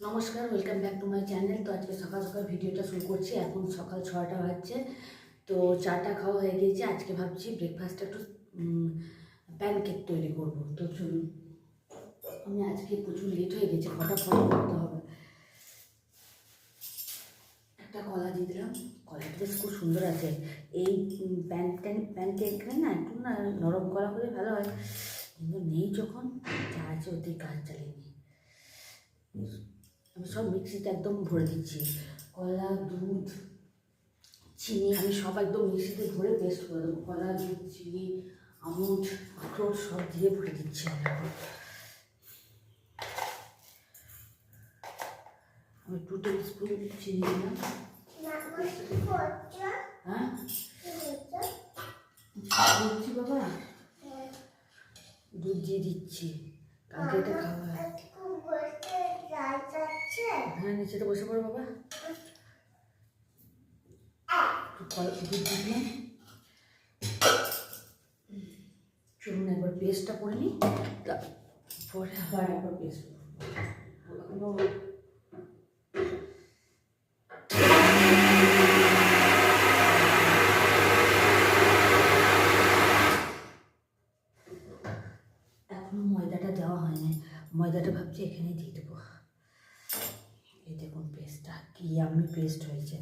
নমস্কার, welcome back to my channel. তো আজকে সকাল সকাল ভিডিওটা শুরু করছি। এখন সকাল 6টা বাজছে। তো চাটা খাওয়া হয়ে গিয়েছে। আজকে ভাবছি ব্রেকফাস্টটা একটু প্যানকেক তৈরি করব। তো চলুন, আমি আজকে প্রচুর লেট হয়ে গেছে, ফটাফট করতে হবে। একটা কলা দিয়ে দিলাম, কলাটা বেশ খুব সুন্দর আছে। এই প্যানকেক না একটু না নরম কলা হলে ভালো হয়, কিন্তু নেই যখন, যা আছে ওতেই কাজ চালিয়ে নিই। আমি সব মিক্সিতে একদম ভরে দিচ্ছি, কলা, দুধ, চিনি আমি সব একদম মিক্সিতে ভরে পেস্ট করে দেবো। কলা, দুধ, চিনি, আমন্ড, আখরোট সব দিয়ে ভরে দিচ্ছি। আমি 2 টেবিল স্পুন চিনি দিলাম। হ্যাঁ দিচ্ছি বাবা, দুধ দিয়ে দিচ্ছি। কালকে এটা খাওয়া হয়। হ্যাঁ নিচেতে বসে পড়ো বাবা। দুধ দিলাম। চলুন একবার পেস্টটা করে নিই, তারপরে আবার একবার পেস্ট করবো। এখনো ময়দাটা দেওয়া হয়নি, ময়দাটা ভাবছি এখানে দিয়ে দেবো। এই দেখুন পেস্টটা কি আমি পেস্ট হয়েছে।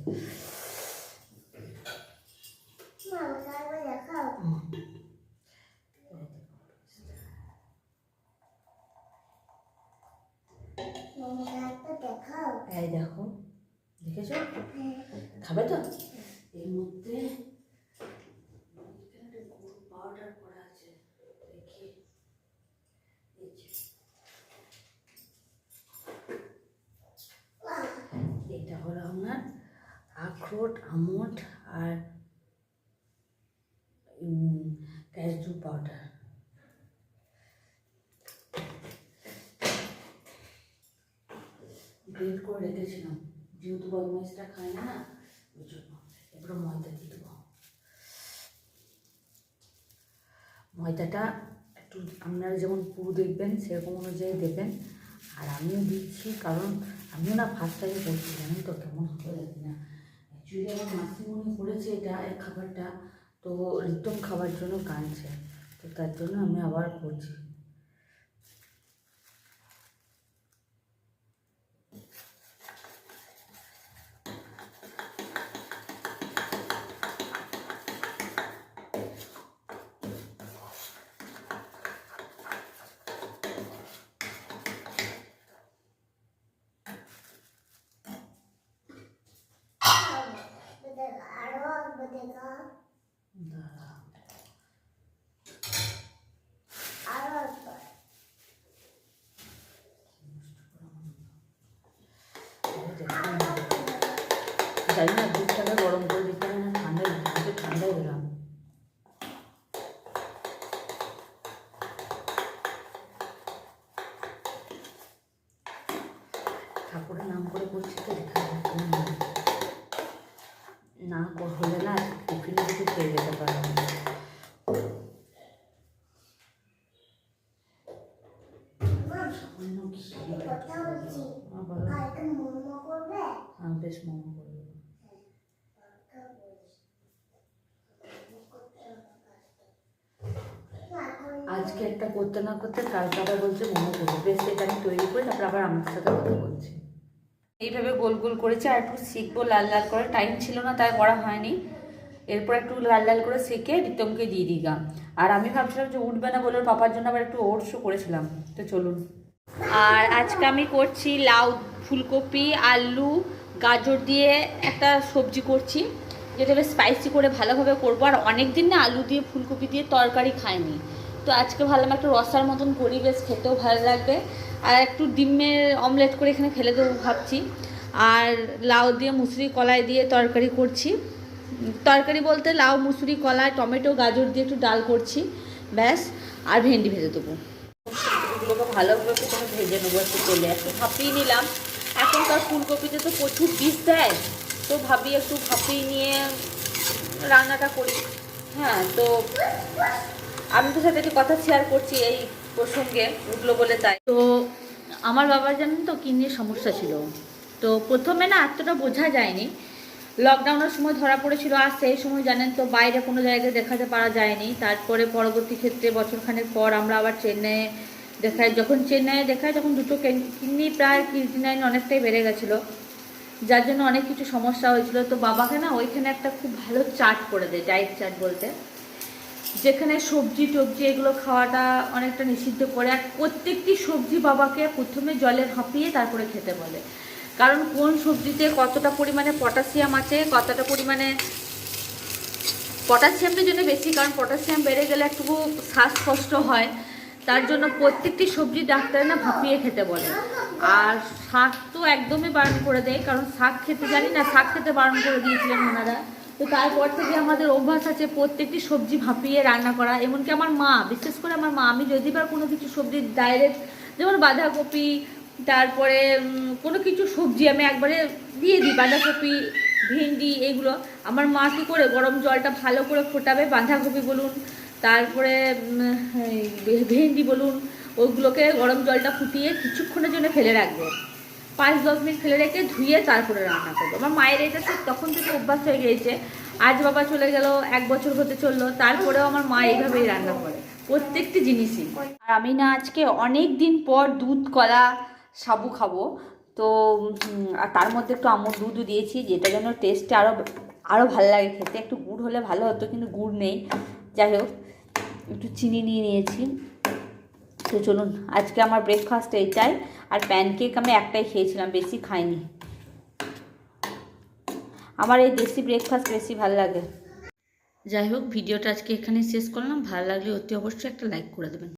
এই দেখো, দেখেছো? খাবে তো? এর মধ্যে পাউডার করা আছে, দেখি। এটা হলো আপনার আখরোট, আমন্ড আর ক্যাশু পাউডার। গ্রেট করে রেখেছিলাম, যেহেতু বদমাইশটা খায় না, ওই জন্য। এবার ময়দা দিয়ে দেবো। ময়দাটা একটু আপনারা যেমন পুরো দেখবেন সেরকম অনুযায়ী দেবেন। আর আমিও দিচ্ছি, কারণ আমিও না ফার্স্ট টাইমে করছি, জানেন তো কেমন হবে জানি না। অ্যাকচুয়ালি আমার মাসিমণি করেছে এটা এই খাবারটা, তো রিতম খাবার জন্য কাঁদছে, তো তার জন্য আমি আবার করছি। জানি না দুধটাকে গরম করে দিতে হবে না ঠান্ডায়, ঠান্ডায় দিলাম। ঠাকুরের নাম করে করছি তো, না হলে না টিফিনে কিছু খেয়ে যেতে পারবো না। বেশ মোমো করবে। আজকে একটা করতে না করতে কালকে আবার বলছে মোমো করবে। বেশ এটা আমি তৈরি করি, তারপর আবার আমার সাথে কথা বলছি। এইভাবে গোল গোল করেছি, আর একটু শিখবো লাল লাল করে, টাইম ছিল না তাই করা হয়নি। এরপর একটু লাল লাল করে সেঁকে রিতমকে দিয়ে দিলাম। আর আমি ভাবছিলাম যে উঠবে না বলে পাপার জন্য আবার একটু ওটসও করেছিলাম। তো চলুন। আর আজকে আমি করছি লাউ, ফুলকপি, আলু, গাজর দিয়ে একটা সবজি করছি, যেটা বেশ স্পাইসি করে ভালোভাবে করবো। আর অনেক দিন না আলু দিয়ে ফুলকপি দিয়ে তরকারি খাইনি, তো আজকে ভাবলাম একটু রসার মতন করি, বেশ খেতেও ভালো লাগবে। আর একটু ডিমের অমলেট করে এখানে ফেলে দেবো ভাবছি। আর লাউ দিয়ে মুসুরি কলাই দিয়ে তরকারি করছি। তরকারি বলতে লাউ, মুসুরি, কলাই, টমেটো, গাজর দিয়ে একটু ডাল করছি, ব্যাস। আর ভেন্ডি ভেজে দেবো। এগুলোকে ভালোভাবে প্রথমে ভেজে নেবো একটু তেলে, একটু ভাপিয়ে নিলাম। এখনকার ফুলকপিতে তো প্রচুর বিষ দেয়, তো ভাবি একটু ভাপিয়ে নিয়ে রান্নাটা করি। হ্যাঁ, তো আমি তো সাথে একটু কথা শেয়ার করছি এই প্রসঙ্গে, উঠলো বলে তাই। তো আমার বাবার জানেন তো কিডনির সমস্যা ছিল, তো প্রথমে না এতটা বোঝা যায়নি, লকডাউনের সময় ধরা পড়েছিল, আর সেই সময় জানেন তো বাইরে কোনো জায়গায় দেখাতে পারা যায়নি। তারপরে পরবর্তী ক্ষেত্রে বছরখানেক পর আমরা আবার চেন্নাইয়ে দেখাই, যখন চেন্নাইয়ে দেখাই তখন দুটো কিডনি প্রায় কিডনি অনেকটাই বেড়ে গেছিলো, যার জন্য অনেক কিছু সমস্যা হয়েছিল। তো বাবাকে না ওইখানে একটা খুব ভালো চার্ট করে দেয়, ডায়েট চার্ট বলতে, যেখানে সবজি টবজি এগুলো খাওয়াটা অনেকটা নিষিদ্ধ করে, আর প্রত্যেকটি সবজি বাবাকে প্রথমে জলে ভাপিয়ে তারপরে খেতে বলে, কারণ কোন সবজিতে কতটা পরিমাণে পটাশিয়াম আছে, কতটা পরিমাণে পটাশিয়ামটা জন্য বেশি, কারণ পটাশিয়াম বেড়ে গেলে একটু শ্বাসকষ্ট হয়, তার জন্য প্রত্যেকটি সবজি ডাক্তার না ভাপিয়ে খেতে বলে। আর শাক তো একদমই বারণ করে দেয়, কারণ শাক খেতে জানি না, শাক খেতে বারণ করে দিয়েছিলেন ওনারা। তো তারপর থেকে আমাদের অভ্যাস আছে প্রত্যেকটি সবজি ভাপিয়ে রান্না করা। এমনকি আমার মা, বিশেষ করে আমার মা, আমি যদি বা কোনো কিছু সবজি ডাইরেক্ট, যেমন বাঁধাকপি, তারপরে কোনো কিছু সবজি আমি একবারে দিয়ে দিই, বাঁধাকপি, ভেন্ডি, এগুলো আমার মা কী করে গরম জলটা ভালো করে ফোটাবে, বাঁধাকপি বলুন, তারপরে ভেন্ডি বলুন, ওইগুলোকে গরম জলটা ফুটিয়ে কিছুক্ষণের জন্য ফেলে রাখবে, 5-10 মিনিট ফেলে রেখে ধুয়ে তারপরে রান্না করবো। আমার মায়ের এটা তো তখন থেকে অভ্যাস হয়ে গিয়েছে। আজ বাবা চলে গেল, 1 বছর হতে চললো, তারপরেও আমার মা এইভাবেই রান্না করে প্রত্যেকটি জিনিসই। আর আমি না আজকে অনেক দিন পর দুধ কলা সাবু খাবো, তো আর তার মধ্যে একটু আমুল দুধও দিয়েছি, যেটা যেন টেস্টে আরও ভালো লাগে খেতে। একটু গুড় হলে ভালো হতো, কিন্তু গুড় নেই। যাই হোক, একটু চিনি নিয়ে নিয়েছি। তো চলুন, আজকে আমার ব্রেকফাস্ট এইটাই। আর প্যানকেক আমি একটাই খেয়েছিলাম, বেশি খাইনি। আমার এই দেশি ব্রেকফাস্ট বেশি ভালো লাগে। যাই হোক, ভিডিওটা আজকে এখানে শেষ করলাম। ভালো লাগলে অতি অবশ্যই একটা লাইক করে দেবেন।